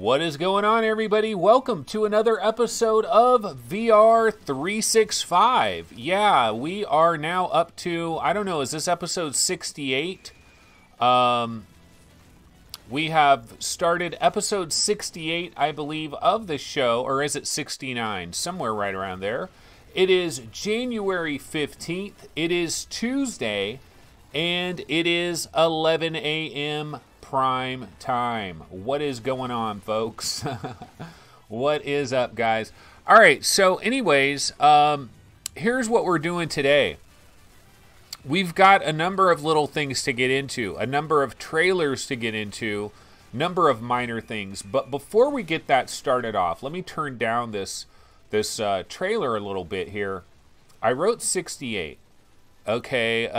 What is going on, everybody? Welcome to another episode of VR 365. Yeah, we are now up to, I don't know, is this episode 68? We have started episode 68, I believe, of the show, or is it 69? Somewhere right around there. It is January 15th. It is Tuesday, and it is 11 a.m. prime time. What is going on, folks? What is up, guys? All right, so anyways, here's what we're doing today. We've got a number of little things to get into, a number of trailers to get into, number of minor things. But before we get that started off, let me turn down this trailer a little bit here. I wrote 68. Okay,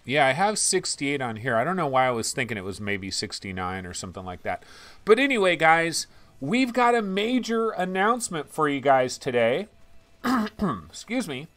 yeah, I have 68 on here. I don't know why I was thinking it was maybe 69 or something like that. But anyway, guys, we've got a major announcement for you guys today. Excuse me.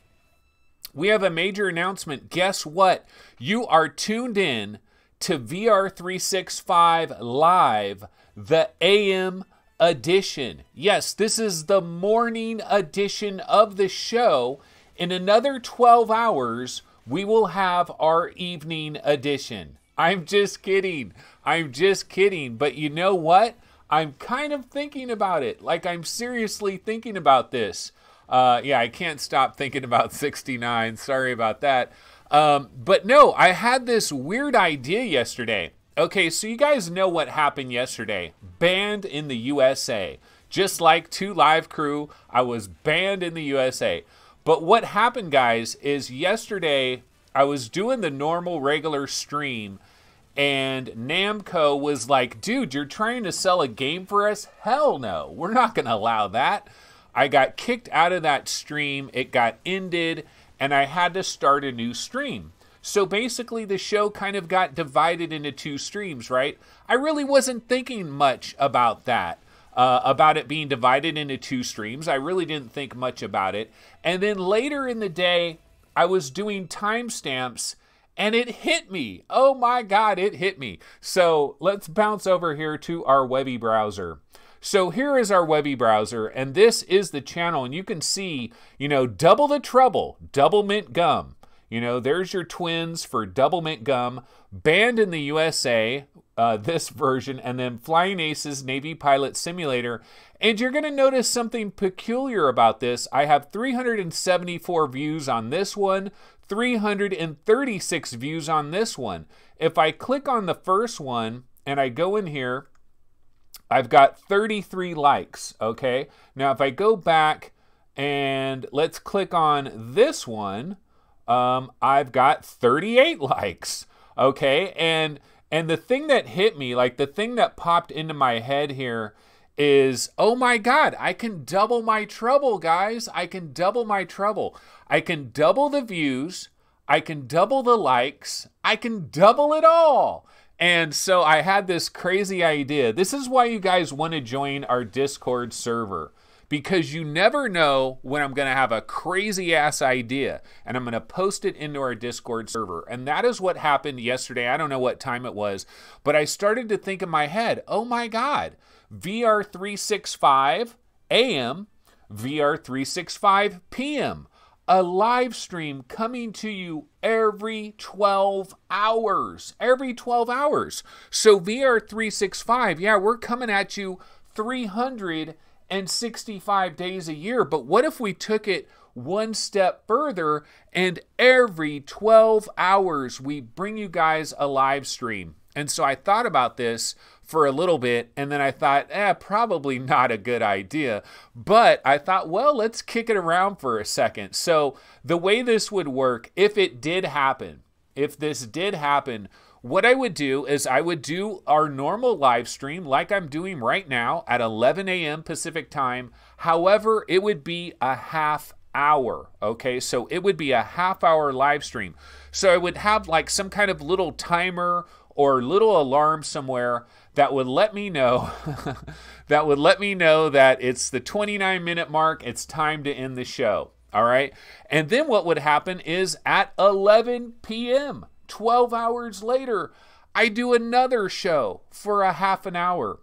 We have a major announcement. Guess what? You are tuned in to VR 365 Live, the AM edition. Yes, this is the morning edition of the show. In another 12 hours, we will have our evening edition. I'm just kidding. I'm just kidding. But you know what? I'm kind of thinking about it. Like, I'm seriously thinking about this. Yeah, I can't stop thinking about 69. Sorry about that. But no, I had this weird idea yesterday. Okay, so you guys know what happened yesterday. Banned in the USA. Just like 2 Live Crew, I was banned in the USA. But what happened, guys, is yesterday I was doing the normal regular stream and Namco was like, dude, you're trying to sell a game for us? Hell no, we're not going to allow that. I got kicked out of that stream. It got ended and I had to start a new stream. So basically the show kind of got divided into 2 streams, right? I really wasn't thinking much about that. About it being divided into 2 streams. I really didn't think much about it. And then later in the day, I was doing timestamps and it hit me. Oh my God, it hit me. So let's bounce over here to our Webby browser. So here is our Webby browser, and this is the channel, and you can see, you know, Double the Trouble, Double Mint Gum. You know, there's your twins for Double Mint Gum, banned in the USA, this version, and then Flying Aces Navy Pilot Simulator. And you're going to notice something peculiar about this. I have 374 views on this one, 336 views on this one. If I click on the first one and I go in here, I've got 33 likes, okay? Now, if I go back and let's click on this one, I've got 38 likes, okay? And the thing that hit me, like the thing that popped into my head here is, oh my God, I can double my trouble, guys. I can double my trouble. I can double the views. I can double the likes. I can double it all. And so I had this crazy idea. This is why you guys want to join our Discord server. Because you never know when I'm going to have a crazy ass idea and I'm going to post it into our Discord server. And that is what happened yesterday. I don't know what time it was, but I started to think in my head, oh my God, VR 365 AM, VR 365 PM, a live stream coming to you every 12 hours, every 12 hours. So VR 365, yeah, we're coming at you 365 days a year. But what if we took it one step further and every 12 hours we bring you guys a live stream? And so I thought about this for a little bit, and then I thought, probably not a good idea. But I thought, well, let's kick it around for a second. So the way this would work, if it did happen, if this did happen, what I would do is I would do our normal live stream like I'm doing right now at 11 a.m. Pacific time. However, it would be a half hour, okay? So it would be a half-hour live stream. So I would have like some kind of little timer or little alarm somewhere that would let me know that it's the 29-minute mark, it's time to end the show, all right? And then what would happen is at 11 p.m., 12 hours later, I do another show for a half an hour.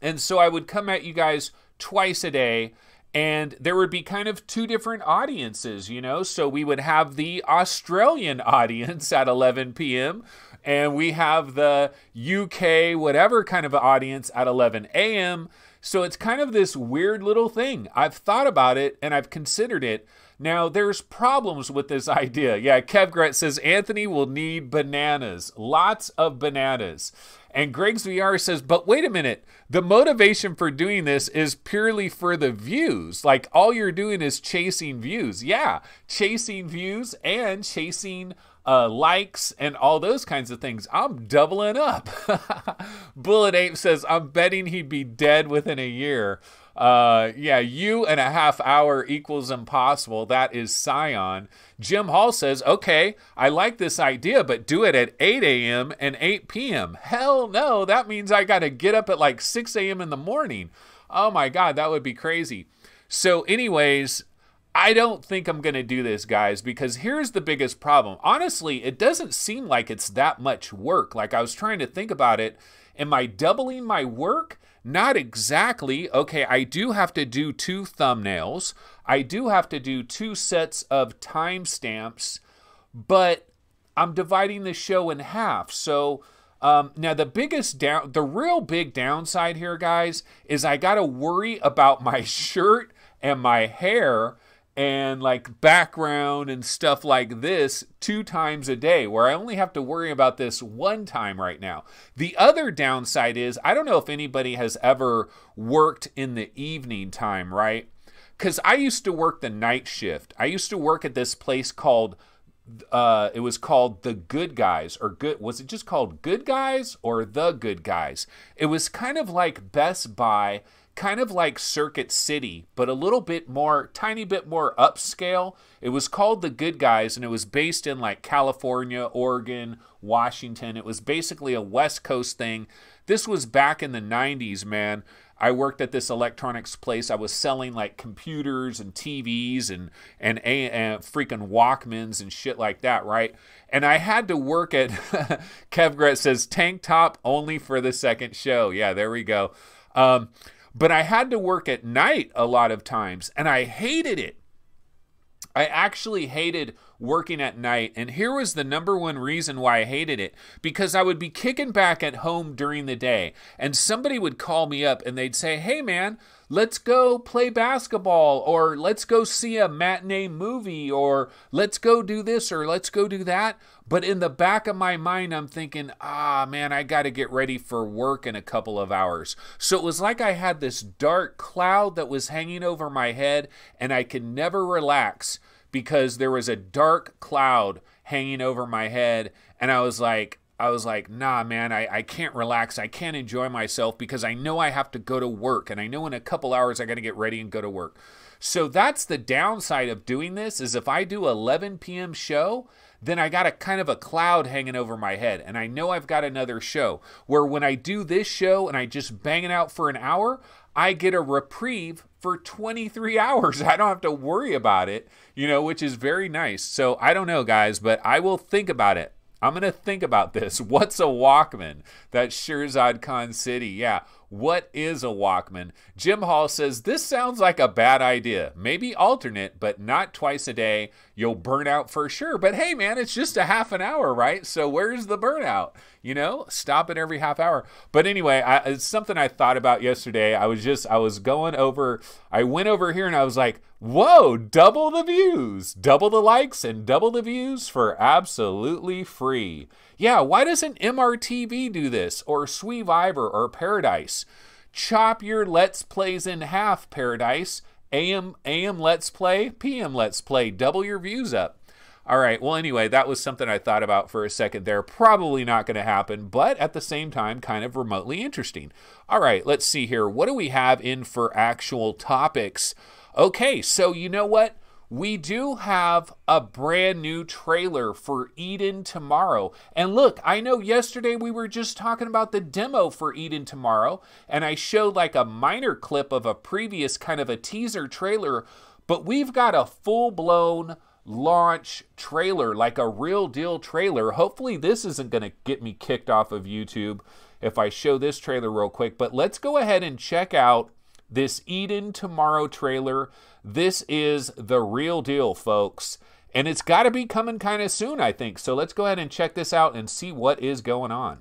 And so I would come at you guys twice a day, and there would be kind of two different audiences, you know? So we would have the Australian audience at 11 p.m., and we have the UK whatever kind of audience at 11 a.m., so it's kind of this weird little thing. I've thought about it, and I've considered it. Now, there's problems with this idea. Yeah, Kevgret says, Anthony will need bananas. Lots of bananas. And Greg's VR says, but wait a minute. The motivation for doing this is purely for the views. Like, all you're doing is chasing views. Yeah, chasing views and chasing likes and all those kinds of things. I'm doubling up. Bullet Ape says, I'm betting he'd be dead within a year. Yeah, you and a half hour equals impossible. That is Scion. Jim Hall says, okay, I like this idea, but do it at 8 a.m. and 8 p.m. Hell no, that means I got to get up at like 6 a.m. in the morning. Oh my God, that would be crazy. So anyways, I don't think I'm going to do this, guys, because here's the biggest problem. Honestly, it doesn't seem like it's that much work. Like, I was trying to think about it. Am I doubling my work? Not exactly. Okay, I do have to do 2 thumbnails. I do have to do 2 sets of timestamps, but I'm dividing the show in half. So now the real big downside here, guys, is I got to worry about my shirt and my hair and like background and stuff like this 2 times a day, where I only have to worry about this 1 time right now. The other downside is, I don't know if anybody has ever worked in the evening time, right? Because I used to work the night shift. I used to work at this place called, it was called The Good Guys, or was it just called Good Guys or The Good Guys? It was kind of like Best Buy, kind of like Circuit City, but a little bit more, tiny bit more upscale. It was called The Good Guys, and it was based in like California, Oregon, Washington. It was basically a West Coast thing. This was back in the 90s, man. I worked at this electronics place. I was selling like computers and TVs and freaking Walkmans and shit like that, right? And I had to work at, Kevgret says, tank top only for the second show. Yeah, there we go. But I had to work at night a lot of times, and I hated it. I actually hated working at night, and here was the #1 reason why I hated it. Because I would be kicking back at home during the day, and somebody would call me up, and they'd say, hey man, let's go play basketball, or let's go see a matinee movie, or let's go do this, or let's go do that. But in the back of my mind, I'm thinking, man, I got to get ready for work in a couple of hours. So it was like I had this dark cloud that was hanging over my head, and I could never relax because there was a dark cloud hanging over my head. And I was like, nah, man, I can't relax. I can't enjoy myself because I know I have to go to work. And I know in a couple hours I got to get ready and go to work. So that's the downside of doing this, is if I do 11 p.m. show, then I got a kind of a cloud hanging over my head. And I know I've got another show. Where when I do this show and I just bang it out for an hour, I get a reprieve for 23 hours. I don't have to worry about it, you know, which is very nice. So I don't know, guys, but I will think about it. I'm going to think about this. What's a Walkman? That's Shirzad Khan City. Yeah. What is a Walkman? Jim Hall says, this sounds like a bad idea. Maybe alternate, but not twice a day. You'll burn out for sure. But hey, man, it's just a half an hour, right? So where's the burnout? You know, stop it every half hour. But anyway, it's something I thought about yesterday. I went over here and I was like, whoa, double the views, double the likes, and double the views for absolutely free. Yeah, why doesn't MRTV do this, or Sweeviver, or Paradise? Chop your Let's Plays in half, Paradise. AM Let's Play, PM Let's Play. Double your views up. All right, well, anyway, that was something I thought about for a second there. Probably not going to happen, but at the same time, kind of remotely interesting. All right, let's see here. What do we have in for actual topics? Okay, so you know what? We do have a brand new trailer for Eden Tomorrow. And look, I know yesterday we were just talking about the demo for Eden Tomorrow, and I showed like a minor clip of a previous kind of a teaser trailer, but we've got a full-blown launch trailer, like a real deal trailer. Hopefully this isn't going to get me kicked off of YouTube. if I show this trailer real quick. But let's go ahead and check out this Eden Tomorrow trailer. This is the real deal, folks. And it's got to be coming kind of soon, I think. So let's go ahead and check this out and see what is going on.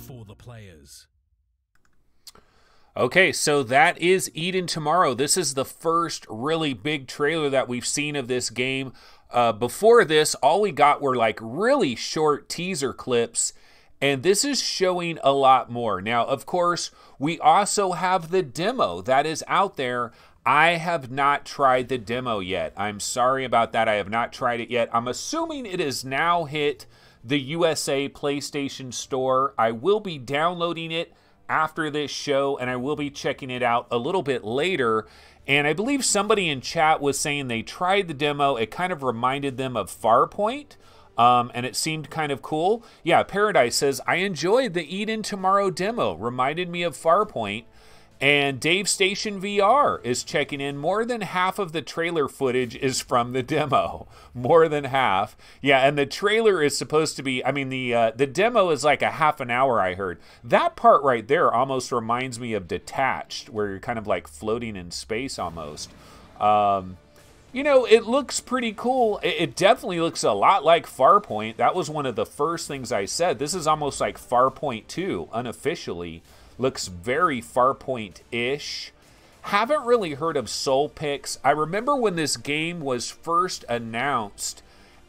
For the players. Okay, so that is Eden Tomorrow. This is the first really big trailer that we've seen of this game. Before this, all we got were like really short teaser clips, and this is showing a lot more. Now, of course, we also have the demo that is out there. I have not tried the demo yet. I'm sorry about that. I have not tried it yet. I'm assuming it has now hit the USA PlayStation Store. I will be downloading it after this show, and I will be checking it out a little bit later. And I believe somebody in chat was saying they tried the demo. It kind of reminded them of Farpoint, and it seemed kind of cool. Yeah, Paradise says, I enjoyed the Eden Tomorrow demo. Reminded me of Farpoint. And Dave Station VR is checking in. More than half of the trailer footage is from the demo. More than half. Yeah, and the trailer is supposed to be, I mean, the demo is like a half an hour, I heard. That part right there almost reminds me of Detached, where you're kind of like floating in space almost. You know, it looks pretty cool. It definitely looks a lot like Farpoint. That was one of the first things I said. This is almost like Farpoint 2, unofficially. Looks very Farpoint-ish. Haven't really heard of Soulpix. I remember when this game was first announced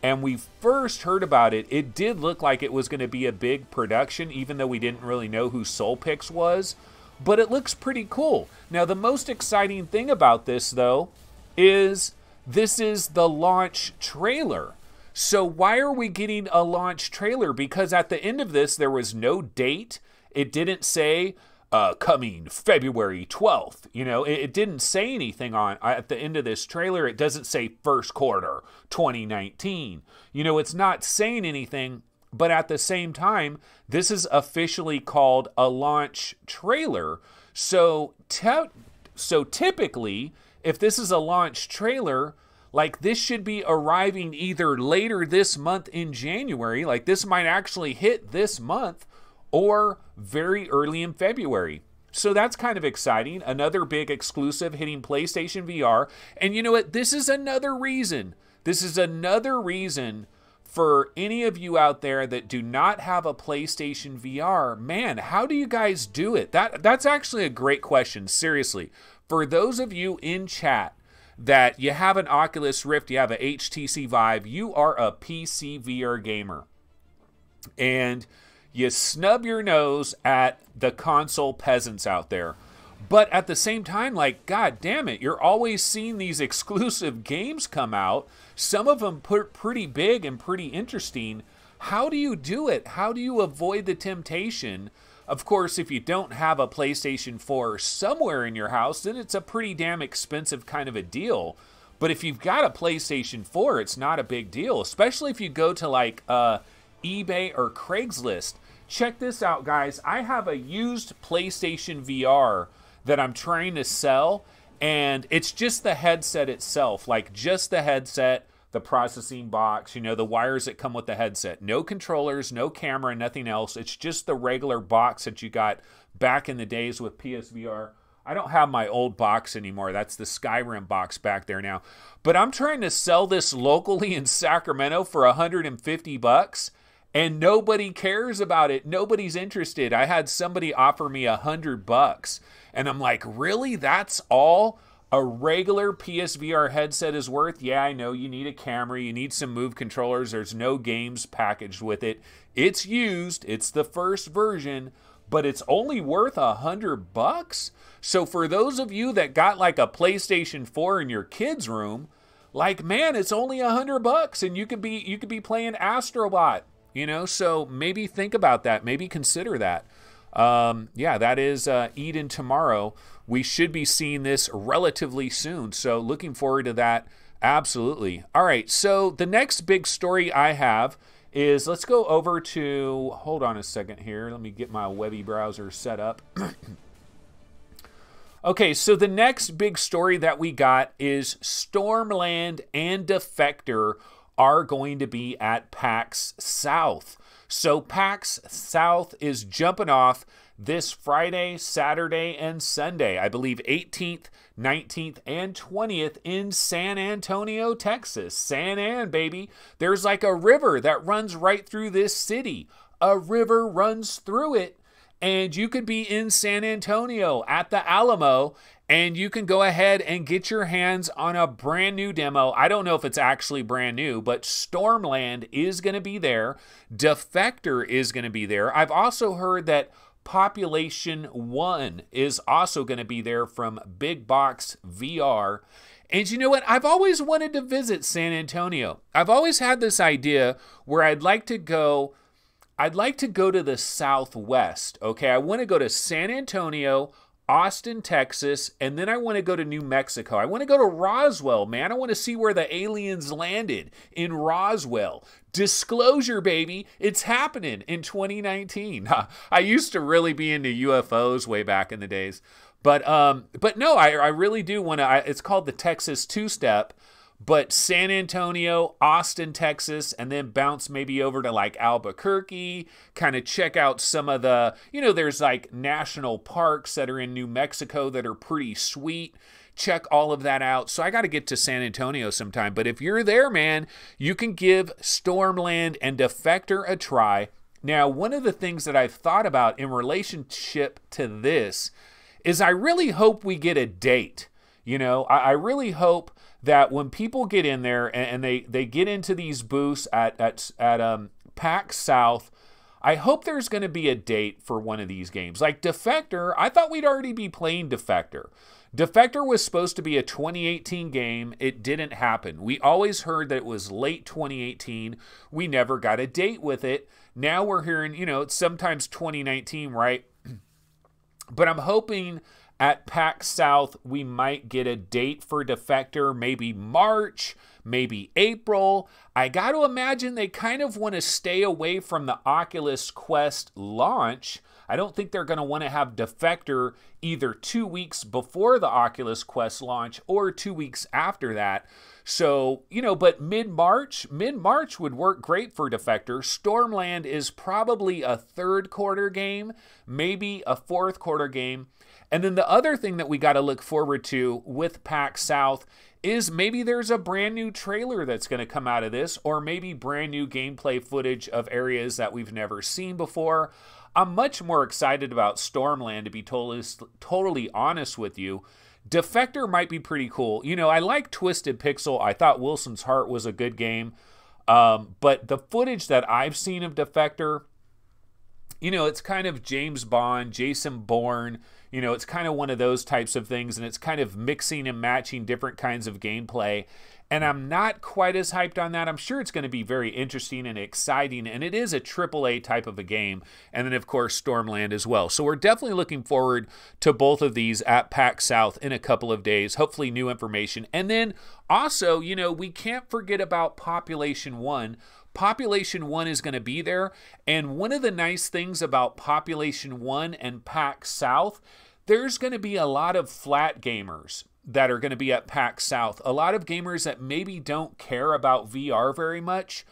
and we first heard about it, it did look like it was going to be a big production, even though we didn't really know who Soulpix was. But it looks pretty cool. Now, the most exciting thing about this, though, is this is the launch trailer. So why are we getting a launch trailer? Because at the end of this, there was no date. It didn't say coming February 12th. You know, it didn't say anything on at the end of this trailer. It doesn't say first quarter 2019. You know, it's not saying anything, but at the same time, this is officially called a launch trailer. So typically, if this is a launch trailer, like this should be arriving either later this month in January, like this might actually hit this month, or very early in February. So that's kind of exciting. Another big exclusive hitting PlayStation VR. And you know what? This is another reason. This is another reason for any of you out there that do not have a PlayStation VR. Man, how do you guys do it? That's actually a great question. Seriously. For those of you in chat that you have an Oculus Rift, you have a HTC Vive, you are a PC VR gamer. And you snub your nose at the console peasants out there. But at the same time, like, god damn it, you're always seeing these exclusive games come out. Some of them pretty big and pretty interesting. How do you do it? How do you avoid the temptation Of course, if you don't have a PlayStation 4 somewhere in your house, then it's a pretty damn expensive kind of a deal. But if you've got a PlayStation 4, it's not a big deal, especially if you go to like eBay or Craigslist. Check this out, guys. I have a used PlayStation VR that I'm trying to sell, and it's just the headset itself, like just the headset, the processing box, you know, the wires that come with the headset. No controllers, no camera, nothing else. It's just the regular box that you got back in the days with PSVR. I don't have my old box anymore. That's the Skyrim box back there now. But I'm trying to sell this locally in Sacramento for $150, and nobody cares about it. Nobody's interested. I had somebody offer me $100, and I'm like, really? That's all a regular PSVR headset is worth? Yeah, I know you need a camera, you need some Move controllers. There's no games packaged with it. It's used. It's the first version, but it's only worth $100. So for those of you that got like a PlayStation 4 in your kid's room, like, man, it's only $100, and you could be playing Astrobot, you know. So maybe think about that. Maybe consider that. Yeah, that is Eden tomorrow. We should be seeing this relatively soon. So looking forward to that. Absolutely. All right. So the next big story I have is, let's go over to, hold on a second here. Let me get my Webby browser set up. Okay, so the next big story that we got is Stormland and Defector are going to be at Pax South. So Pax South is jumping off this Friday, Saturday, and Sunday. I believe 18th, 19th, and 20th in San Antonio, Texas. San An, baby. There's like a river that runs right through this city. A river runs through it. And you could be in San Antonio at the Alamo, and you can go ahead and get your hands on a brand new demo. I don't know if it's actually brand new, but Stormland is going to be there. Defector is going to be there. I've also heard that Population 1 is also going to be there from Big Box VR. And you know what? I've always wanted to visit San Antonio. I've always had this idea where I'd like to go to the Southwest, okay? I want to go to San Antonio, Austin, Texas, and then I want to go to New Mexico. I want to go to Roswell, man. I want to see where the aliens landed in Roswell. Disclosure, baby. It's happening in 2019. I used to really be into UFOs way back in the days. But no, I really do want to. It's called the Texas Two-Step. But San Antonio, Austin, Texas, and then bounce maybe over to like Albuquerque, kind of check out some of the, you know, there's like national parks that are in New Mexico that are pretty sweet. Check all of that out. So I got to get to San Antonio sometime. But if you're there, man, you can give Stormland and Defector a try. Now, one of the things that I've thought about in relationship to this is I really hope we get a date. You know, I really hope that when people get in there and they get into these booths at PAX South, I hope there's going to be a date for one of these games. Like Defector, I thought we'd already be playing Defector. Defector was supposed to be a 2018 game. It didn't happen. We always heard that it was late 2018. We never got a date with it. Now we're hearing, you know, it's sometimes 2019, right? But I'm hoping at PAX South, we might get a date for Defector, maybe March, maybe April. I got to imagine they kind of want to stay away from the Oculus Quest launch. I don't think they're going to want to have Defector either 2 weeks before the Oculus Quest launch or 2 weeks after that. So, you know, but mid-March would work great for Defector. Stormland is probably a third quarter game, maybe a fourth quarter game. And then the other thing that we got to look forward to with PAX South is maybe there's a brand new trailer that's going to come out of this, or maybe brand new gameplay footage of areas that we've never seen before. I'm much more excited about Stormland, to be totally honest with you. Defector might be pretty cool. You know, I like Twisted Pixel. I thought Wilson's Heart was a good game. But the footage that I've seen of Defector, you know, it's kind of James Bond, Jason Bourne, You know, it's kind of one of those types of things, and it's kind of mixing and matching different kinds of gameplay. And I'm not quite as hyped on that. I'm sure it's going to be very interesting and exciting, and it is a AAA type of a game. And then, of course, Stormland as well. So we're definitely looking forward to both of these at PAX South in a couple of days. Hopefully new information. And then also, you know, we can't forget about Population 1. Population 1 is going to be there. And one of the nice things about Population 1 and PAX South, there's going to be a lot of flat gamers that are going to be at PAX South. A lot of gamers that maybe don't care about VR very much.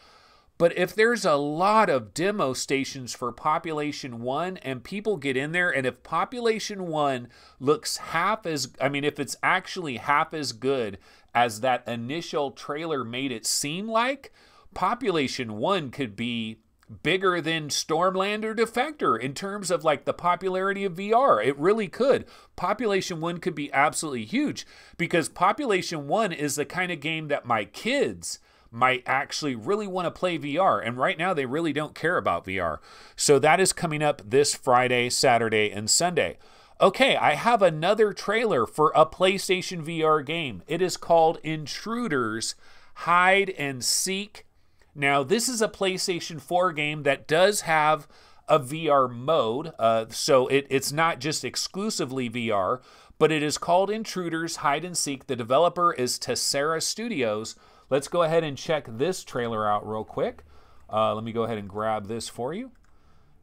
But if there's a lot of demo stations for Population 1 and people get in there, and if Population 1 looks half as, I mean, if it's actually half as good as that initial trailer made it seem like, Population 1 could be bigger than Stormland or Defector in terms of like the popularity of VR. It really could. Population 1 could be absolutely huge because Population 1 is the kind of game that my kids might actually really want to play VR. And right now they really don't care about VR. So that is coming up this Friday, Saturday, and Sunday. Okay, I have another trailer for a PlayStation VR game. It is called Intruders, Hide and Seek. Now, this is a PlayStation 4 game that does have a VR mode, so it's not just exclusively VR, but it is called Intruders, Hide and Seek. The developer is Tessera Studios. Let's go ahead and check this trailer out real quick. Let me go ahead and grab this for you,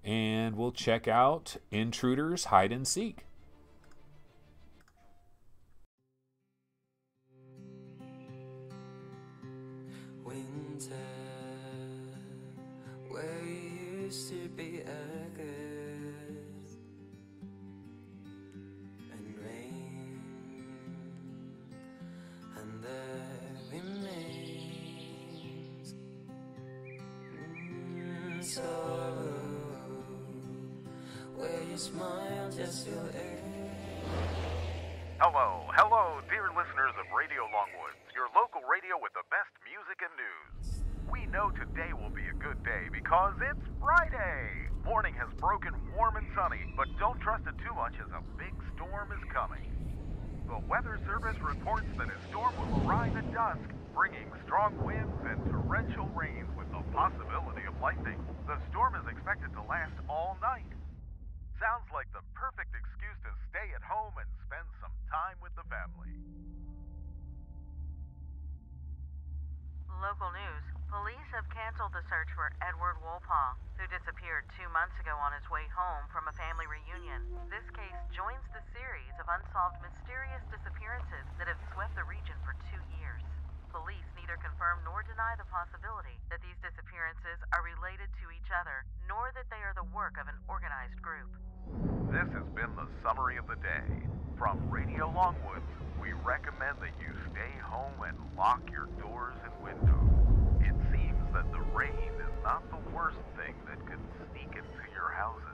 and we'll check out Intruders, Hide and Seek. Where you used to be a good and rain and there remains sorrow where you smile just to Hello, dear listeners of Radio Longwoods, your local radio with the best music and news. We know today will be a good day because it's Friday. Morning has broken warm and sunny, but don't trust it too much as a big storm is coming. The Weather Service reports that a storm will arrive at dusk, bringing strong winds and torrential rains with the possibility of lightning. The storm is expected to last all night. Sounds like the perfect excuse to stay at home and spend some time with the family. Local news. Police have canceled the search for Edward Wolpaw, who disappeared 2 months ago on his way home from a family reunion. This case joins the series of unsolved mysterious disappearances that have swept the region for 2 years. Police neither confirm nor deny the possibility that these disappearances are related to each other, nor that they are the work of an organized group. This has been the summary of the day. From Radio Longwoods, we recommend that you stay home and lock your doors and windows. It seems that the rain is not the worst thing that could sneak into your houses.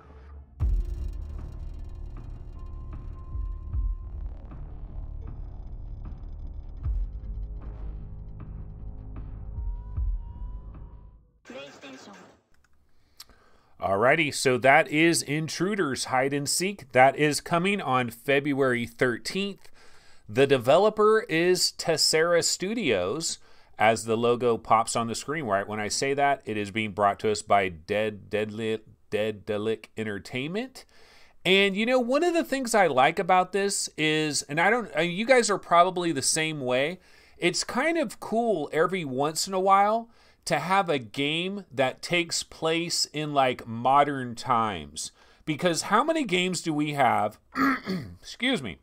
Alrighty, so that is Intruders, Hide and Seek. That is coming on February 13th. The developer is Tessera Studios, as the logo pops on the screen. Right when I say that, it is being brought to us by Dedalic Entertainment. And you know, one of the things I like about this is, and you guys are probably the same way, it's kind of cool every once in a while to have a game that takes place in like modern times. Because how many games do we have, excuse me,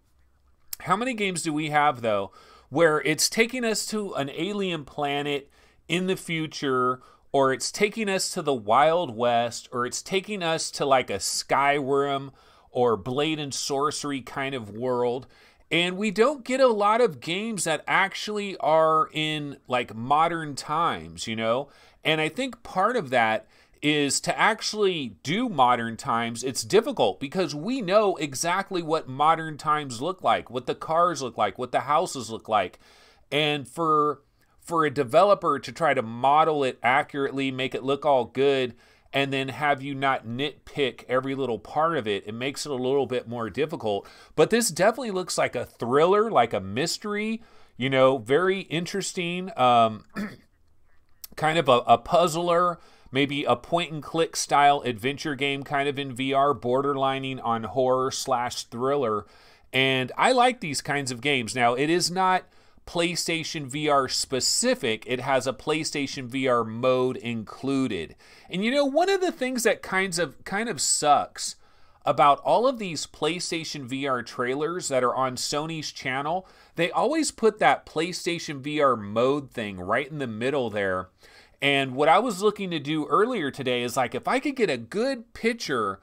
how many games do we have though, where it's taking us to an alien planet in the future, or it's taking us to the Wild West, or it's taking us to like a Skyrim or Blade and Sorcery kind of world. And we don't get a lot of games that actually are in like modern times, you know? And I think part of that is to actually do modern times. It's difficult because we know exactly what modern times look like, what the cars look like, what the houses look like. And for a developer to try to model it accurately, make it look all good, and then have you not nitpick every little part of it. It makes it a little bit more difficult. But this definitely looks like a thriller, like a mystery, you know, very interesting, kind of a puzzler, maybe a point-and-click style adventure game kind of in VR, borderlining on horror/thriller. And I like these kinds of games. Now, it is not PlayStation VR specific. It has a PlayStation VR mode included. And you know, one of the things that kind of sucks about all of these PlayStation VR trailers that are on Sony's channel, they always put that PlayStation VR mode thing right in the middle there. And what I was looking to do earlier today is like, if I could get a good picture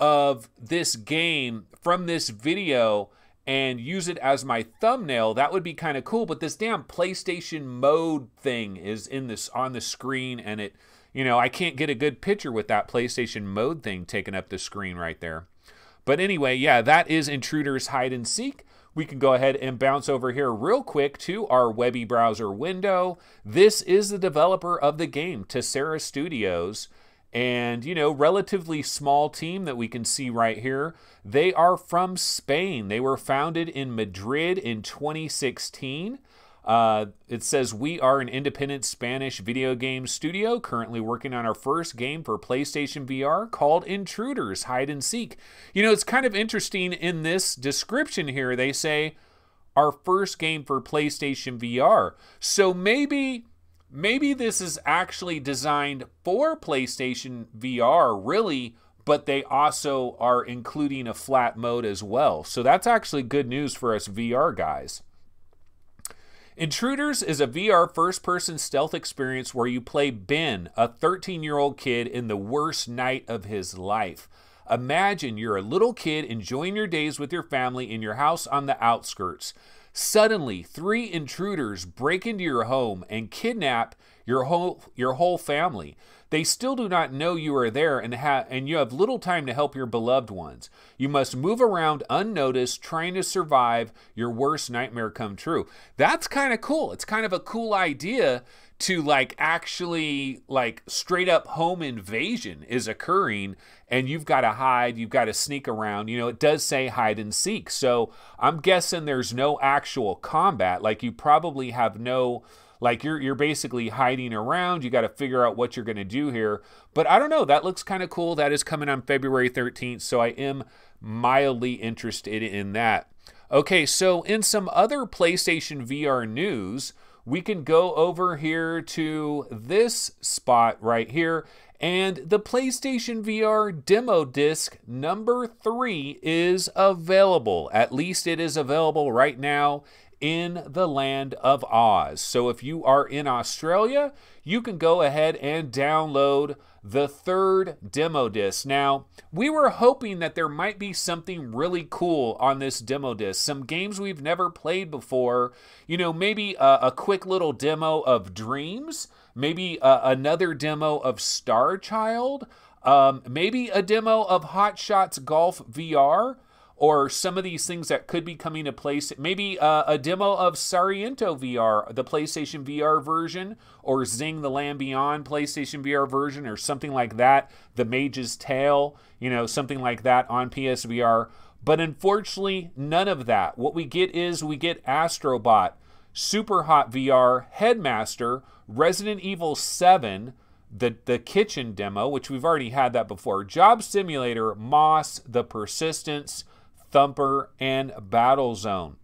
of this game from this video and use it as my thumbnail, that would be kind of cool. But this damn PlayStation mode thing is on the screen, and it, you know, I can't get a good picture with that PlayStation mode thing taking up the screen right there. But anyway, yeah, that is Intruders Hide and Seek. We can go ahead and bounce over here real quick to our Webby browser window. This is the developer of the game, Tessera Studios. And, you know, relatively small team that we can see right here. They are from Spain. They were founded in Madrid in 2016. It says, we are an independent Spanish video game studio currently working on our first game for PlayStation VR called Intruders Hide and Seek. You know, it's kind of interesting in this description here. They say, our first game for PlayStation VR. So maybe this is actually designed for PlayStation VR, really, but they also are including a flat mode as well. So that's actually good news for us VR guys. Intruders is a VR first-person stealth experience where you play Ben, a 13-year-old kid in the worst night of his life. Imagine you're a little kid enjoying your days with your family in your house on the outskirts. Suddenly, 3 intruders break into your home and kidnap your whole family. They still do not know you are there, and you have little time to help your beloved ones. You must move around unnoticed, trying to survive your worst nightmare come true. That's kind of cool. It's kind of a cool idea to like actually like straight up home invasion is occurring, and you've got to hide, you've got to sneak around. You know, it does say hide and seek. So I'm guessing there's no actual combat. Like you probably have no, like you're basically hiding around. You got to figure out what you're going to do here. But I don't know. That looks kind of cool. That is coming on February 13th. So I am mildly interested in that. Okay, so in some other PlayStation VR news, we can go over here to this spot right here, and the PlayStation VR demo disc number 3 is available. At least it is available right now in the land of Oz. So if you are in Australia, you can go ahead and download the 3rd demo disc. Now, we were hoping that there might be something really cool on this demo disc. Some games we've never played before. You know, maybe a quick little demo of Dreams. Maybe another demo of Star Child. Maybe a demo of Hot Shots Golf VR. Or some of these things that could be coming to place. Maybe a demo of Sariento VR, the PlayStation VR version, or Zing the Land Beyond PlayStation VR version, or something like that. The Mage's Tale, you know, something like that on PSVR. But unfortunately, none of that. What we get is we get Astrobot, Super Hot VR, Headmaster, Resident Evil 7, the kitchen demo, which we've already had that before, Job Simulator, Moss, The Persistence, Thumper, and Battlezone.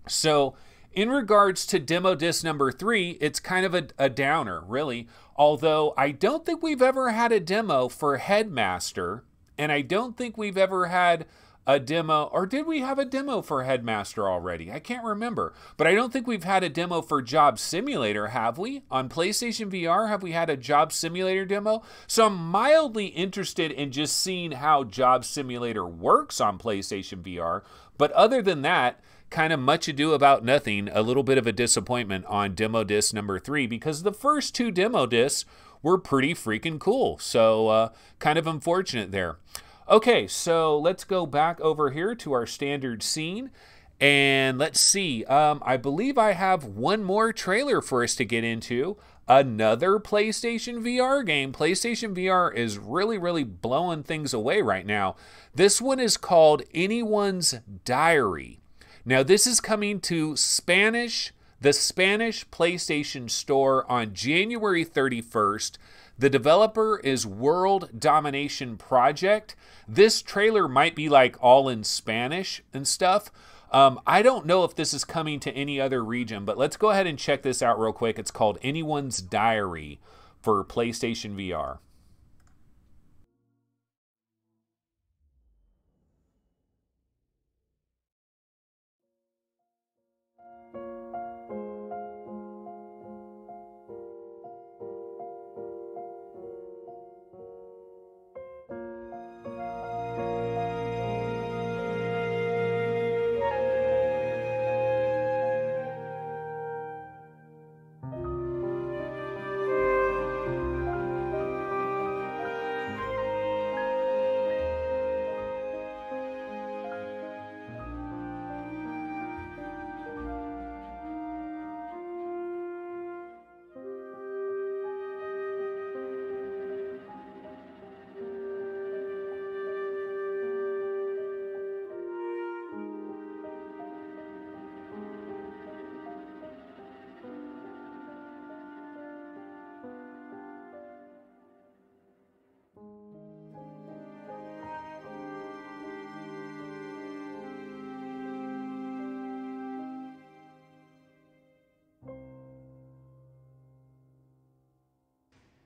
So in regards to demo disc number 3, it's kind of a downer, really. Although I don't think we've ever had a demo for Headmaster, and I don't think we've ever had a demo, or did we have a demo for Headmaster already? I can't remember. But I don't think we've had a demo for Job Simulator, have we? On PlayStation VR, have we had a Job Simulator demo? So I'm mildly interested in just seeing how Job Simulator works on PlayStation VR. But other than that, kind of much ado about nothing. A little bit of a disappointment on demo disc number 3, because the first 2 demo discs were pretty freaking cool. So kind of unfortunate there. Okay, so let's go back over here to our standard scene, and let's see. I believe I have one more trailer for us to get into. another PlayStation VR game. PlayStation VR is really, really blowing things away right now. This one is called Anyone's Diary. Now, this is coming to the Spanish PlayStation Store on January 31st. The developer is World Domination Project. This trailer might be like all in Spanish and stuff. I don't know if this is coming to any other region, but let's go ahead and check this out real quick. It's called Anyone's Diary for PlayStation VR.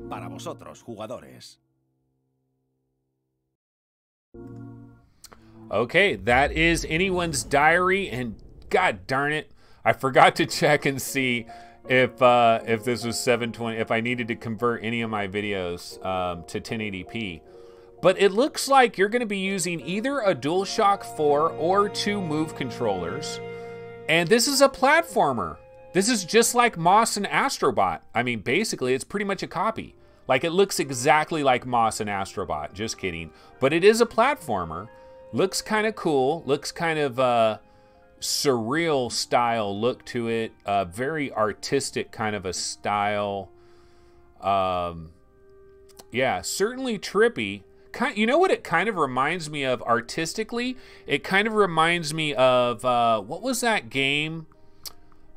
Para vosotros, jugadores. Okay, that is Anyone's Diary, and god darn it, I forgot to check and see if this was 720, if I needed to convert any of my videos to 1080p. But it looks like you're going to be using either a DualShock 4 or 2 Move controllers. And this is a platformer. This is just like Moss and Astrobot. I mean, basically, it's pretty much a copy. Like, it looks exactly like Moss and Astrobot. Just kidding. But it is a platformer. Looks kind of cool. Looks kind of surreal style look to it. Very artistic kind of a style. Yeah, certainly trippy. You know what it kind of reminds me of artistically? It kind of reminds me of, what was that game?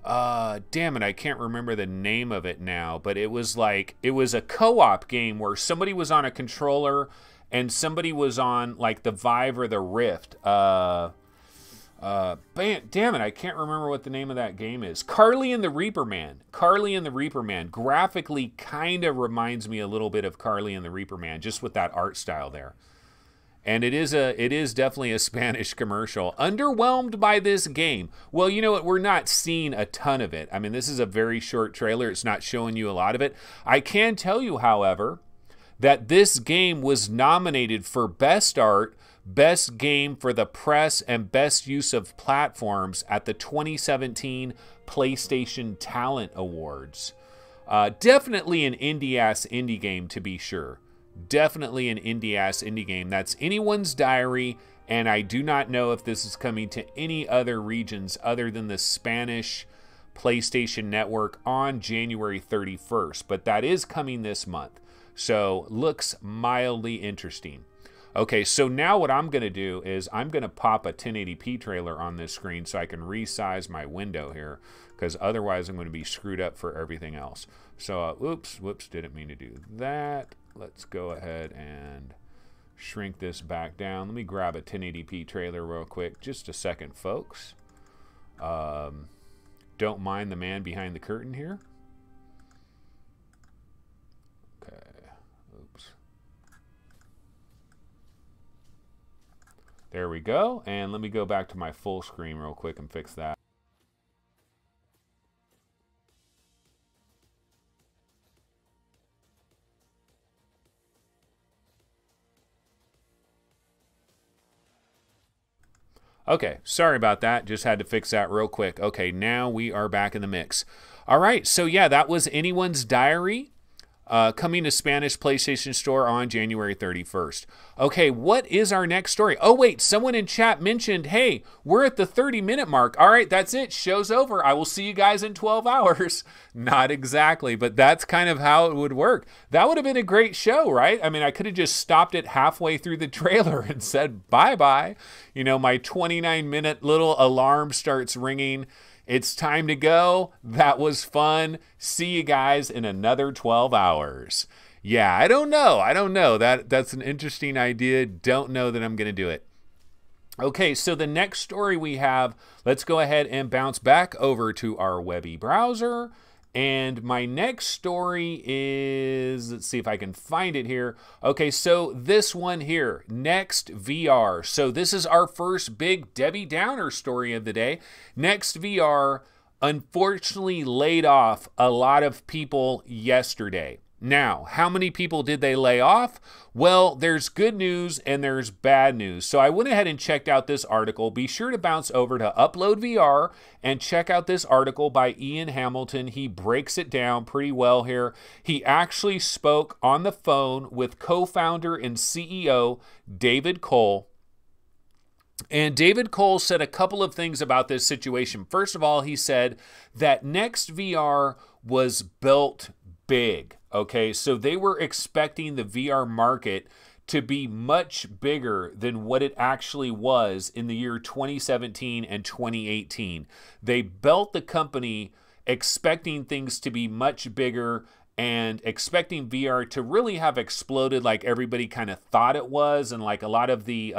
Damn it, I can't remember the name of it now, but it was like, it was a co-op game where somebody was on a controller and somebody was on like the Vive or the Rift. Damn it, I can't remember what the name of that game is. Carly and the Reaper Man. Carly and the Reaper Man. Graphically kind of reminds me a little bit of Carly and the Reaper Man, just with that art style there. And it is definitely a Spanish commercial. Underwhelmed by this game. Well, you know what? We're not seeing a ton of it. I mean, this is a very short trailer. It's not showing you a lot of it. I can tell you, however, that this game was nominated for Best Art, Best Game for the Press, and Best Use of Platforms at the 2017 PlayStation Talent Awards. Definitely an indie-ass indie game, to be sure. Definitely an indie-ass indie game. That's Anyone's Diary, and I do not know if this is coming to any other regions other than the Spanish PlayStation Network on January 31st, but that is coming this month. So, looks mildly interesting. Okay, so now what I'm going to do is I'm going to pop a 1080p trailer on this screen so I can resize my window here, because otherwise I'm going to be screwed up for everything else. So, whoops, didn't mean to do that. Let's go ahead and shrink this back down. Let me grab a 1080p trailer real quick. Just a second, folks. Don't mind the man behind the curtain here. Okay. Oops. There we go. And let me go back to my full screen real quick and fix that. Okay, sorry about that. Just had to fix that real quick. Okay, now we are back in the mix. All right, so yeah, that was Anyone's Diary. coming to Spanish PlayStation Store on January 31st. Okay, what is our next story? Oh, wait, someone in chat mentioned, hey, we're at the 30-minute mark. All right, that's it. Show's over. I will see you guys in 12 hours. Not exactly, but that's kind of how it would work. That would have been a great show, right? I mean, I could have just stopped it halfway through the trailer and said bye-bye. You know, my 29-minute little alarm starts ringing. It's time to go. That was fun. See you guys in another 12 hours. Yeah, I don't know. That's an interesting idea. Don't know that I'm going to do it. Okay, so the next story we have, let's go ahead and bounce back over to our Webby browser. And my next story is, let's see if I can find it here. Okay, so this one here, Next VR. So this is our first big Debbie Downer story of the day. Next VR unfortunately laid off a lot of people yesterday. Now, how many people did they lay off? Well, there's good news and there's bad news. So I went ahead and checked out this article. Be sure to bounce over to Upload VR and check out this article by Ian Hamilton. He breaks it down pretty well here. He actually spoke on the phone with co-founder and CEO David Cole. And David Cole said a couple of things about this situation. First of all, he said that Next VR was built big. Okay, so they were expecting the VR market to be much bigger than what it actually was in the year 2017 and 2018. They built the company expecting things to be much bigger and expecting VR to really have exploded like everybody kind of thought it was, and like a lot of the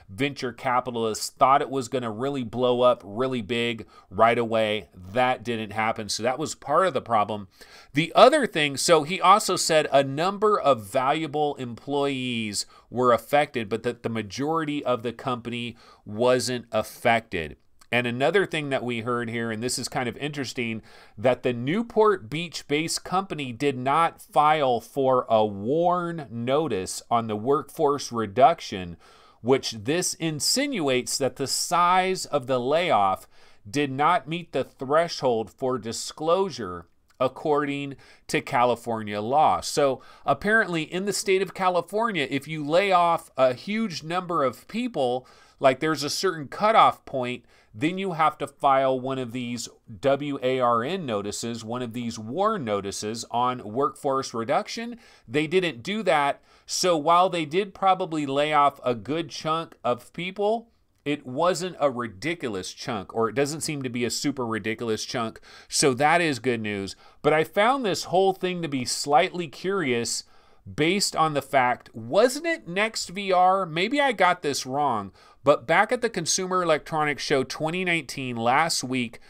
venture capitalists thought it was going to really blow up really big right away. That didn't happen, so that was part of the problem. The other thing, so he also said a number of valuable employees were affected, but that the majority of the company wasn't affected. And another thing that we heard here, and this is kind of interesting, that the Newport Beach-based company did not file for a WARN notice on the workforce reduction, which this insinuates that the size of the layoff did not meet the threshold for disclosure according to California law. So apparently in the state of California, if you lay off a huge number of people, like there's a certain cutoff point, then you have to file one of these WARN notices, one of these WARN notices on workforce reduction. They didn't do that. So while they did probably lay off a good chunk of people, it wasn't a ridiculous chunk, or it doesn't seem to be a super ridiculous chunk. So that is good news. But I found this whole thing to be slightly curious based on the fact, wasn't it Next VR? Maybe I got this wrong. But back at the Consumer Electronics Show 2019 last week,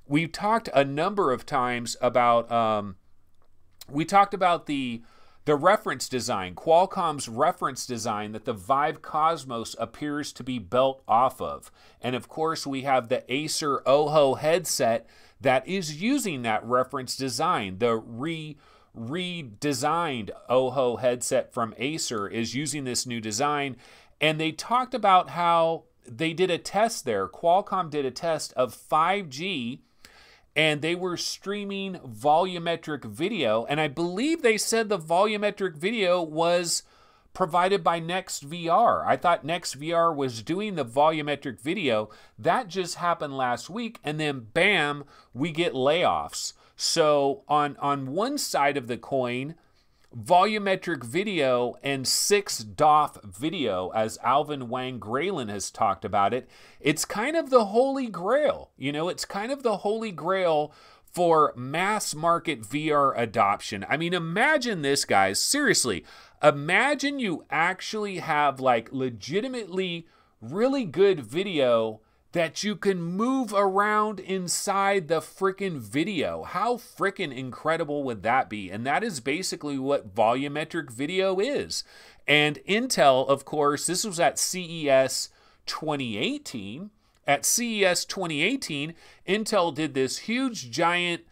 we talked a number of times about the reference design, Qualcomm's reference design that the Vive Cosmos appears to be built off of. And of course, we have the Acer OHO headset that is using that reference design. The redesigned OHO headset from Acer is using this new design. And they talked about how they did a test there. Qualcomm did a test of 5G, and they were streaming volumetric video. And I believe they said the volumetric video was provided by Next VR. I thought Next VR was doing the volumetric video. That just happened last week, and then bam, we get layoffs. So on one side of the coin, volumetric video and 6DoF video, as Alvin Wang Graylin has talked about it, it's kind of the holy grail. You know, it's kind of the holy grail for mass market VR adoption. I mean, imagine this, guys. Seriously, imagine you actually have like legitimately really good video that you can move around inside the frickin' video. How frickin' incredible would that be? And that is basically what volumetric video is. And Intel, of course, this was at CES 2018. At CES 2018, Intel did this huge, giant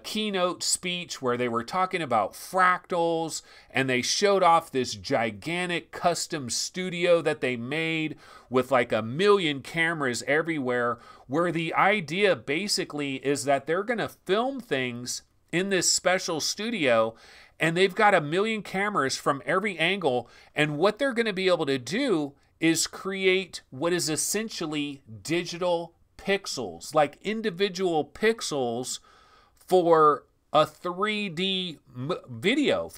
keynote speech where they were talking about fractals, and they showed off this gigantic custom studio that they made with like 1 million cameras everywhere, where the idea basically is that they're going to film things in this special studio, and they've got 1 million cameras from every angle. And what they're going to be able to do is create what is essentially digital pixels, like individual pixels for a 3D video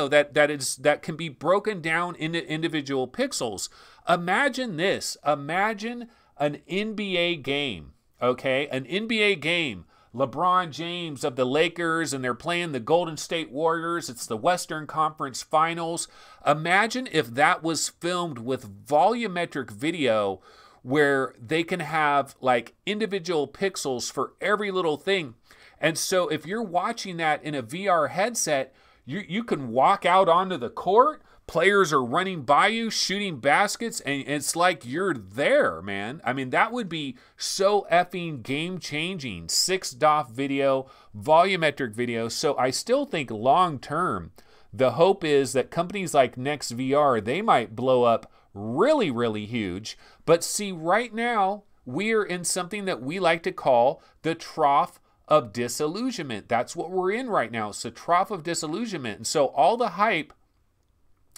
that can be broken down into individual pixels. Imagine this. Imagine an NBA game, okay? An NBA game. LeBron James of the Lakers, and they're playing the Golden State Warriors. It's the Western Conference Finals. Imagine if that was filmed with volumetric video where they can have like individual pixels for every little thing. And so if you're watching that in a VR headset, you can walk out onto the court. Players are running by you, shooting baskets, and it's like you're there, man. I mean, that would be so effing game-changing. 6 DOF video, volumetric video. So I still think long-term, the hope is that companies like NextVR, they might blow up really, really huge. But see, right now, we are in something that we like to call the trough of disillusionment. That's what we're in right now. It's the trough of disillusionment. And so all the hype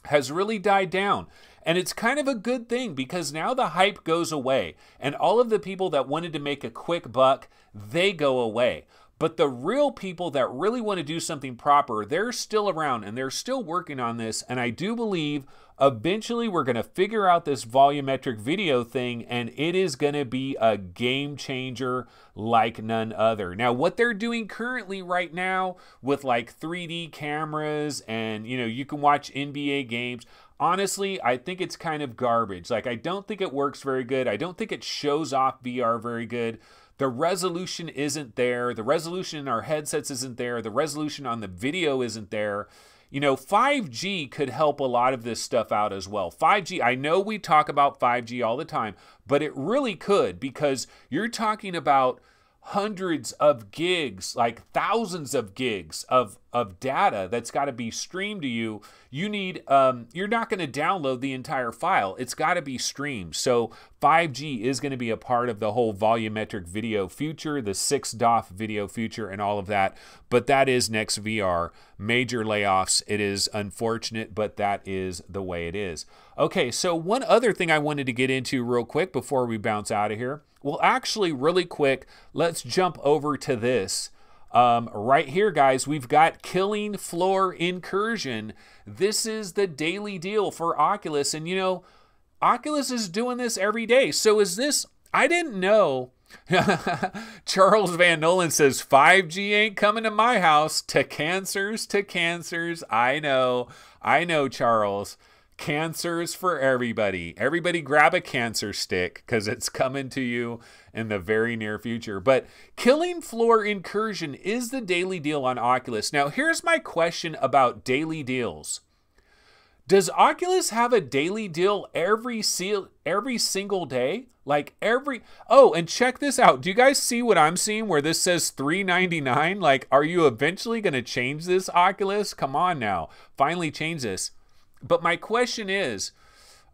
has really died down. And it's kind of a good thing because now the hype goes away. And all of the people that wanted to make a quick buck, they go away. But the real people that really want to do something proper, they're still around and they're still working on this. And I do believe eventually we're going to figure out this volumetric video thing, and it is going to be a game changer like none other. Now, what they're doing currently right now with like 3D cameras and, you know, you can watch NBA games. Honestly, I think it's kind of garbage. Like, I don't think it works very good. I don't think it shows off VR very good. The resolution isn't there. The resolution in our headsets isn't there. The resolution on the video isn't there. You know, 5G could help a lot of this stuff out as well. 5G, I know we talk about 5G all the time, but it really could, because you're talking about hundreds of gigs, like thousands of gigs of data that's got to be streamed to you. You need, you're not going to download the entire file. It's got to be streamed. So 5G is going to be a part of the whole volumetric video future, the 6 DOF video future and all of that. But that is NextVR. Major layoffs. It is unfortunate, but that is the way it is. Okay, so one other thing I wanted to get into real quick before we bounce out of here. Well, actually, really quick, let's jump over to this. Right here, guys, we've got Killing Floor Incursion. This is the daily deal for Oculus. And, you know, Oculus is doing this every day. So is this, I didn't know. Charles Van Nolan says, 5G ain't coming to my house. To cancers, to cancers. I know, Charles. Cancers for everybody. Everybody grab a cancer stick because it's coming to you in the very near future. But Killing Floor Incursion is the daily deal on Oculus. Now, here's my question about daily deals. Does Oculus have a daily deal every single day? Like every... Oh, and check this out. Do you guys see what I'm seeing where this says $3.99? Like, are you eventually going to change this, Oculus? Come on now. Finally change this. But my question is,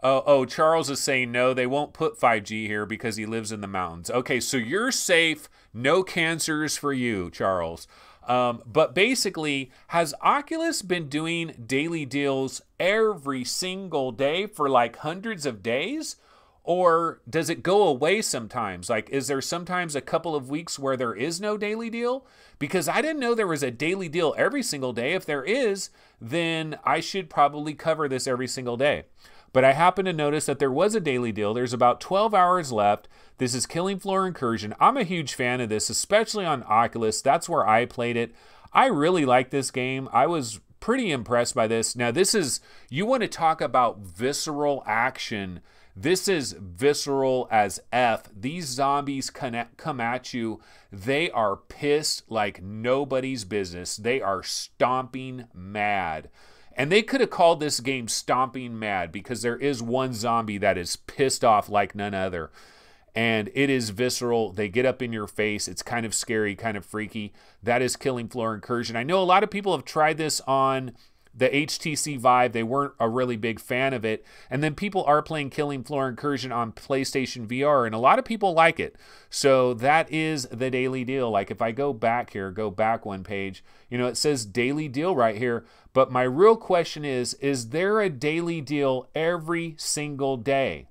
Charles is saying no, they won't put 5G here because he lives in the mountains. Okay, so you're safe. No cancers for you, Charles. But basically, has Oculus been doing daily deals every single day for like hundreds of days? Or does it go away sometimes? Like, is there sometimes a couple of weeks where there is no daily deal? Because I didn't know there was a daily deal every single day. If there is, then I should probably cover this every single day. But I happen to notice that there was a daily deal. There's about 12 hours left. This is Killing Floor Incursion. I'm a huge fan of this, especially on Oculus. That's where I played it. I really like this game. I was pretty impressed by this. Now, this is, you want to talk about visceral action. This is visceral as F. These zombies come at you. They are pissed like nobody's business. They are stomping mad. And they could have called this game Stomping Mad because there is one zombie that is pissed off like none other. And it is visceral. They get up in your face. It's kind of scary, kind of freaky. That is Killing Floor Incursion. I know a lot of people have tried this on the HTC Vive, they weren't a really big fan of it. And then people are playing Killing Floor Incursion on PlayStation VR, and a lot of people like it. So that is the daily deal. Like if I go back here, go back one page, you know, it says daily deal right here. But my real question is there a daily deal every single day?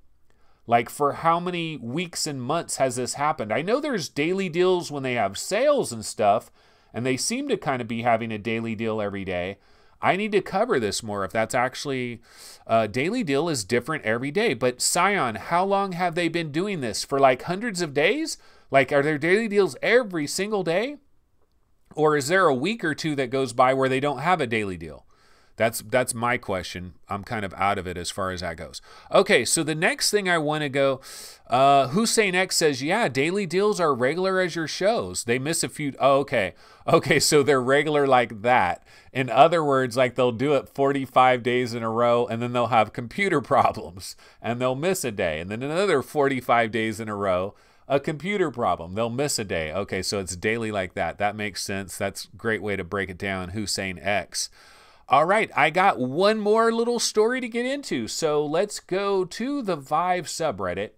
Like for how many weeks and months has this happened? I know there's daily deals when they have sales and stuff, and they seem to kind of be having a daily deal every day. I need to cover this more if that's actually a daily deal is different every day. But Scion, how long have they been doing this? For like hundreds of days? Like are there daily deals every single day? Or is there a week or two that goes by where they don't have a daily deal? That's my question. I'm kind of out of it as far as that goes. Okay, so the next thing I want to go, Hussein X says, yeah, daily deals are regular as your shows. They miss a few. Oh, okay. Okay, so they're regular like that. In other words, like they'll do it 45 days in a row, and then they'll have computer problems, and they'll miss a day. And then another 45 days in a row, a computer problem. They'll miss a day. Okay, so it's daily like that. That makes sense. That's a great way to break it down, Hussein X. All right, I got one more little story to get into. So let's go to the Vive subreddit.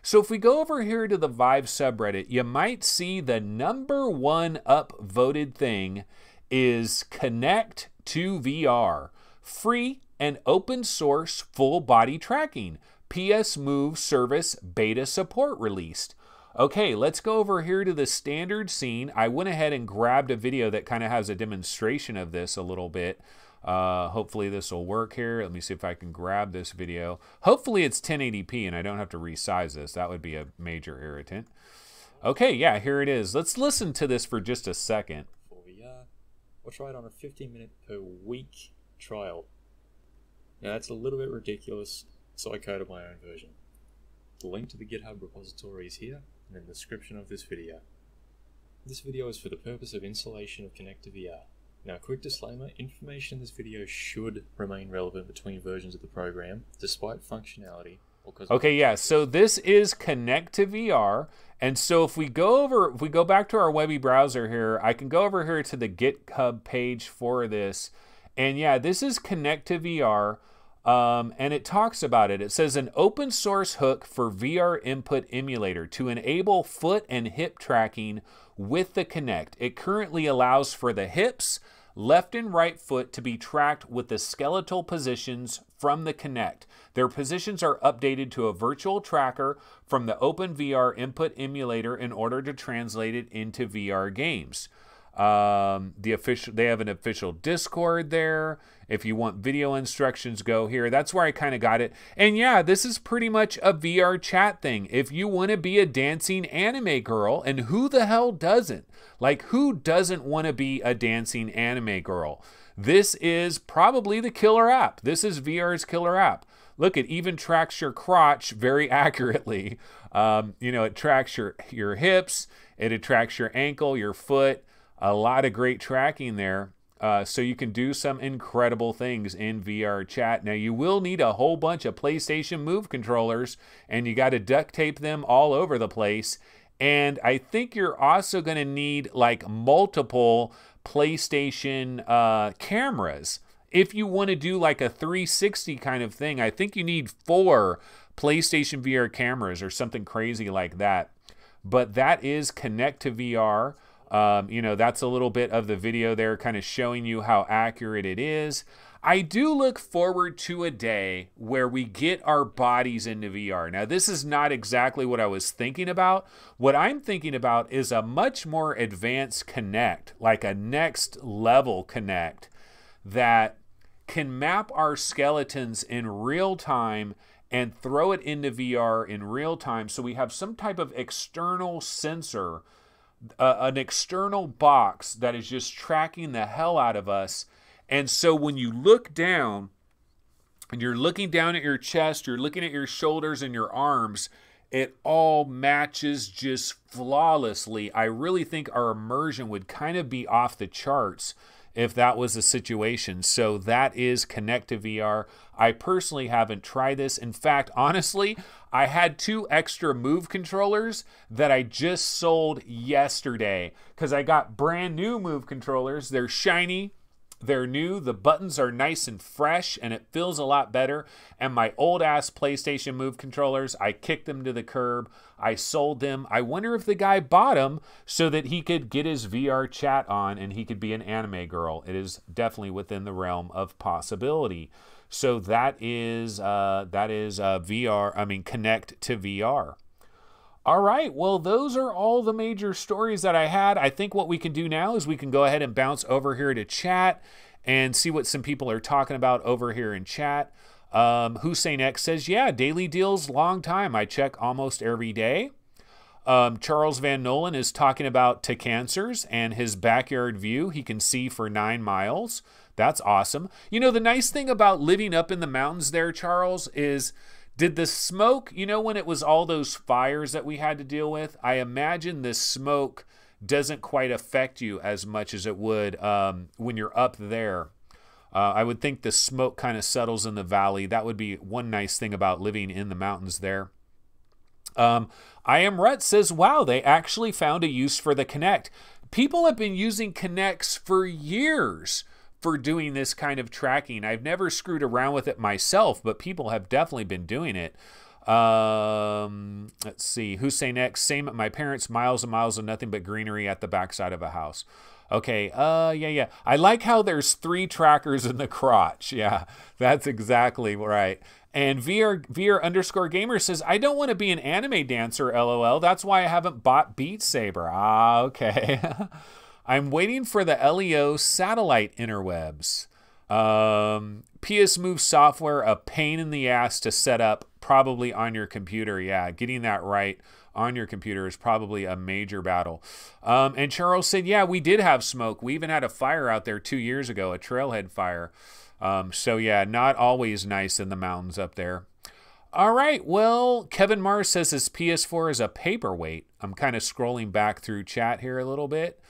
So if we go over here to the Vive subreddit, you might see the #1 upvoted thing is Connect to VR. Free and open source full body tracking. PS Move service beta support released. Okay, let's go over here to the standard scene. I went ahead and grabbed a video that kind of has a demonstration of this a little bit. Hopefully this will work here. Let me see if I can grab this video. Hopefully it's 1080p and I don't have to resize this. That would be a major irritant. Okay, yeah, here it is. Let's listen to this for just a second. For VR, we'll try it on a 15-minute per week trial. Now that's a little bit ridiculous, so I coded my own version. The link to the GitHub repository is here and in the description of this video. This video is for the purpose of installation of Connect to VR. Now, quick disclaimer, information in this video should remain relevant between versions of the program, despite functionality. Okay, yeah, so this is Connect to VR, and so if we go back to our Webby browser here, I can go over here to the GitHub page for this, and yeah, this is Connect to VR, and it talks about it. It says an open source hook for VR input emulator to enable foot and hip tracking with the Connect. It currently allows for the hips, left and right foot to be tracked with the skeletal positions from the Connect. Their positions are updated to a virtual tracker from the OpenVR input emulator in order to translate it into VR games. They have an official Discord there. If you want video instructions, go here. That's where I kind of got it. And yeah, this is pretty much a VR chat thing. If you want to be a dancing anime girl, and who the hell doesn't? Like, who doesn't want to be a dancing anime girl? This is probably the killer app. This is VR's killer app. Look, it even tracks your crotch very accurately. You know, it tracks your hips. It tracks your ankle, your foot. A lot of great tracking there. So you can do some incredible things in VR chat. Now, you will need a whole bunch of PlayStation Move controllers, and you got to duct tape them all over the place. And I think you're also going to need like multiple PlayStation cameras. If you want to do like a 360 kind of thing, I think you need 4 PlayStation VR cameras or something crazy like that. But that is Connect to VR. You know, that's a little bit of the video there kind of showing you how accurate it is. I do look forward to a day where we get our bodies into VR. Now, this is not exactly what I was thinking about. What I'm thinking about is a much more advanced Connect, like a next level Connect that can map our skeletons in real time and throw it into VR in real time. So we have some type of external sensor, an external box that is just tracking the hell out of us. And so when you look down and you're looking down at your chest, you're looking at your shoulders and your arms, it all matches just flawlessly. I really think our immersion would kind of be off the charts if that was the situation. So that is Connect to VR. I personally haven't tried this. In fact, honestly, I had 2 extra Move controllers that I just sold yesterday because I got brand new Move controllers. They're shiny. They're new, the buttons are nice and fresh, and it feels a lot better. And my old-ass PlayStation Move controllers, I kicked them to the curb. I sold them. I wonder if the guy bought them so that he could get his VR chat on and he could be an anime girl. It is definitely within the realm of possibility. So that is VR, I mean, Connect to VR. All right, well, those are all the major stories that I had. I think what we can do now is we can go ahead and bounce over here to chat and see what some people are talking about over here in chat. Hussein X says, yeah, daily deals, long time. I check almost every day. Charles Van Nolan is talking about Cancers and his backyard view. He can see for 9 miles. That's awesome. You know, the nice thing about living up in the mountains there, Charles, is... did the smoke, you know, when it was all those fires that we had to deal with, I imagine the smoke doesn't quite affect you as much as it would when you're up there. I would think the smoke kind of settles in the valley. That would be one nice thing about living in the mountains there. I Am Rhett says, wow, they actually found a use for the Kinect. People have been using Kinects for years for doing this kind of tracking. I've never screwed around with it myself, but people have definitely been doing it. Let's see. Hussein X, same at my parents', miles and miles of nothing but greenery at the backside of a house. Okay, yeah. I like how there's 3 trackers in the crotch. Yeah, that's exactly right. And VR_gamer says, I don't want to be an anime dancer, LOL. That's why I haven't bought Beat Saber. Ah, okay. I'm waiting for the LEO satellite interwebs. PS Move software, a pain in the ass to set up, probably on your computer. Yeah, getting that right on your computer is probably a major battle. And Charles said, yeah, we did have smoke. We even had a fire out there 2 years ago, a trailhead fire. So yeah, not always nice in the mountains up there. All right, well, Kevin Mars says his PS4 is a paperweight. I'm kind of scrolling back through chat here a little bit.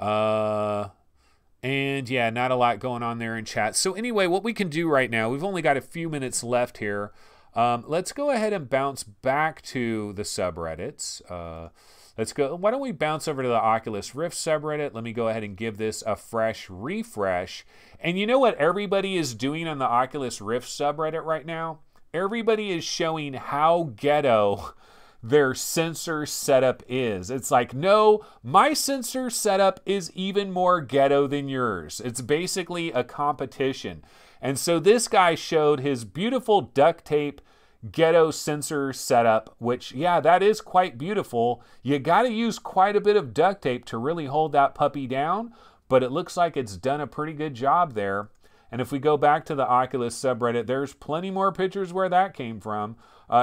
And yeah, not a lot going on there in chat. So anyway, what we can do right now, we've only got a few minutes left here. Let's go ahead and bounce back to the subreddits. Let's go. Why don't we bounce over to the Oculus Rift subreddit? Let me go ahead and give this a fresh refresh. And you know what everybody is doing on the Oculus Rift subreddit right now? Everybody is showing how ghetto their sensor setup is. It's like, no, my sensor setup is even more ghetto than yours. It's basically a competition. And so this guy showed his beautiful duct tape ghetto sensor setup, which, yeah, that is quite beautiful. You got to use quite a bit of duct tape to really hold that puppy down, but it looks like it's done a pretty good job there. And if we go back to the Oculus subreddit, there's plenty more pictures where that came from.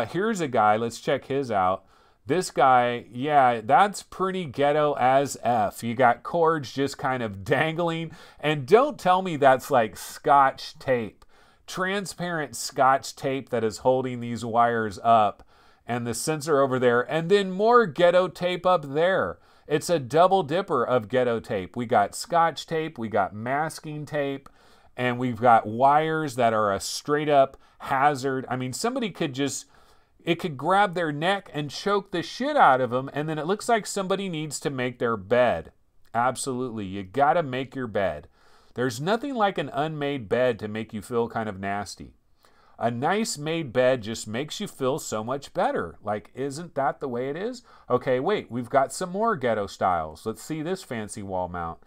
Here's a guy. Let's check his out. This guy, yeah, that's pretty ghetto as F. You got cords just kind of dangling. And don't tell me that's like Scotch tape. Transparent Scotch tape that is holding these wires up. And the sensor over there. And then more ghetto tape up there. It's a double dipper of ghetto tape. We got Scotch tape. We got masking tape. And we've got wires that are a straight up hazard. I mean, somebody could just... it could grab their neck and choke the shit out of them, and then it looks like somebody needs to make their bed. Absolutely. You gotta make your bed. There's nothing like an unmade bed to make you feel kind of nasty. A nice made bed just makes you feel so much better. Like, isn't that the way it is? Okay, wait, we've got some more ghetto styles. Let's see this fancy wall mount.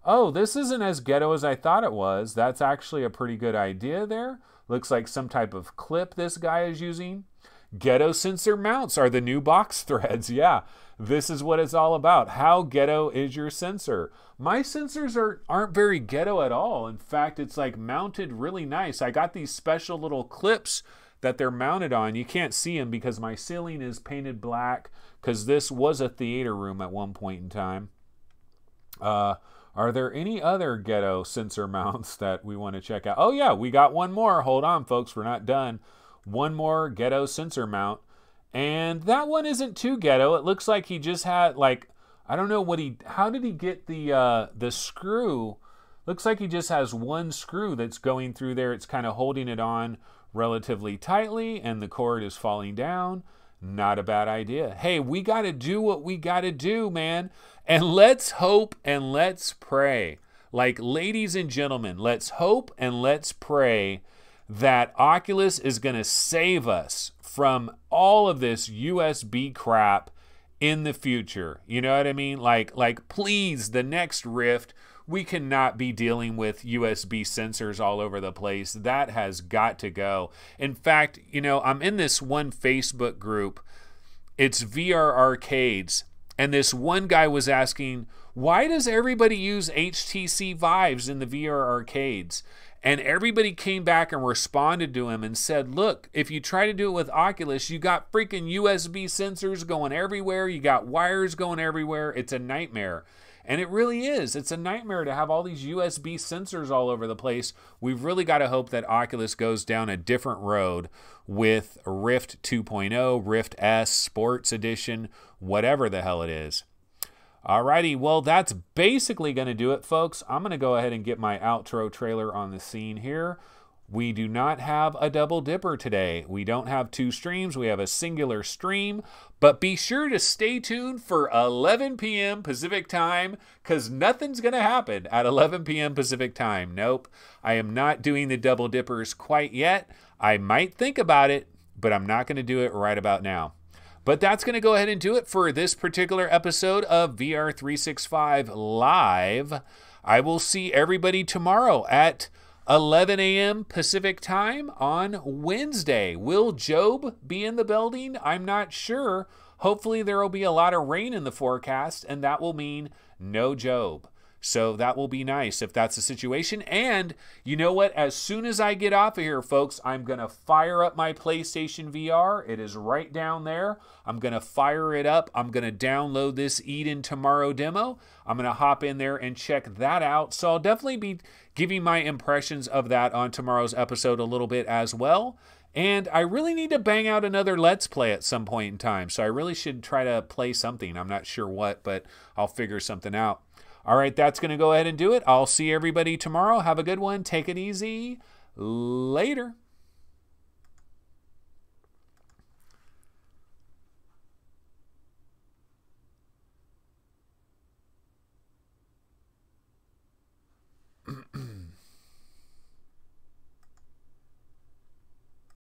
Oh, this isn't as ghetto as I thought it was. That's actually a pretty good idea there. Looks like some type of clip this guy is using. Ghetto sensor mounts are the new box threads. Yeah, this is what it's all about. How ghetto is your sensor? My sensors aren't very ghetto at all. In fact, it's like mounted really nice. I got these special little clips that they're mounted on. You can't see them because my ceiling is painted black because this was a theater room at one point in time. Are there any other ghetto sensor mounts that we want to check out? Oh yeah, we got one more. Hold on, folks, we're not done. One more ghetto sensor mount. And that one isn't too ghetto. It looks like he just had, like, I don't know how did he get the screw? Looks like he just has one screw that's going through there. It's kind of holding it on relatively tightly, and the cord is falling down. Not a bad idea. Hey, we got to do what we got to do, man. And let's hope and let's pray. Like, ladies and gentlemen, let's hope and let's pray that Oculus is going to save us from all of this USB crap in the future. You know what I mean? Like please, the next Rift, we cannot be dealing with USB sensors all over the place. That has got to go. In fact, you know, I'm in this one Facebook group. It's VR Arcades. And this one guy was asking, why does everybody use HTC Vives in the VR Arcades? And everybody came back and responded to him and said, look, if you try to do it with Oculus, you got freaking USB sensors going everywhere. You got wires going everywhere. It's a nightmare. And it really is. It's a nightmare to have all these USB sensors all over the place. We've really got to hope that Oculus goes down a different road with Rift 2.0, Rift S, Sports Edition, whatever the hell it is. Alrighty, well, that's basically going to do it, folks. I'm going to go ahead and get my outro trailer on the scene here. We do not have a double dipper today. We don't have two streams. We have a singular stream. But be sure to stay tuned for 11 p.m. Pacific time, because nothing's going to happen at 11 p.m. Pacific time. Nope, I am not doing the double dippers quite yet. I might think about it, but I'm not going to do it right about now. But that's going to go ahead and do it for this particular episode of VR365 Live. I will see everybody tomorrow at 11 a.m. Pacific time on Wednesday. Will Job be in the building? I'm not sure. Hopefully there will be a lot of rain in the forecast, and that will mean no Job. So that will be nice if that's the situation. And you know what? As soon as I get off of here, folks, I'm going to fire up my PlayStation VR. It is right down there. I'm going to fire it up. I'm going to download this Eden Tomorrow demo. I'm going to hop in there and check that out. So I'll definitely be giving my impressions of that on tomorrow's episode a little bit as well. And I really need to bang out another Let's Play at some point in time. So I really should try to play something. I'm not sure what, but I'll figure something out. All right, that's going to go ahead and do it. I'll see everybody tomorrow. Have a good one. Take it easy. Later.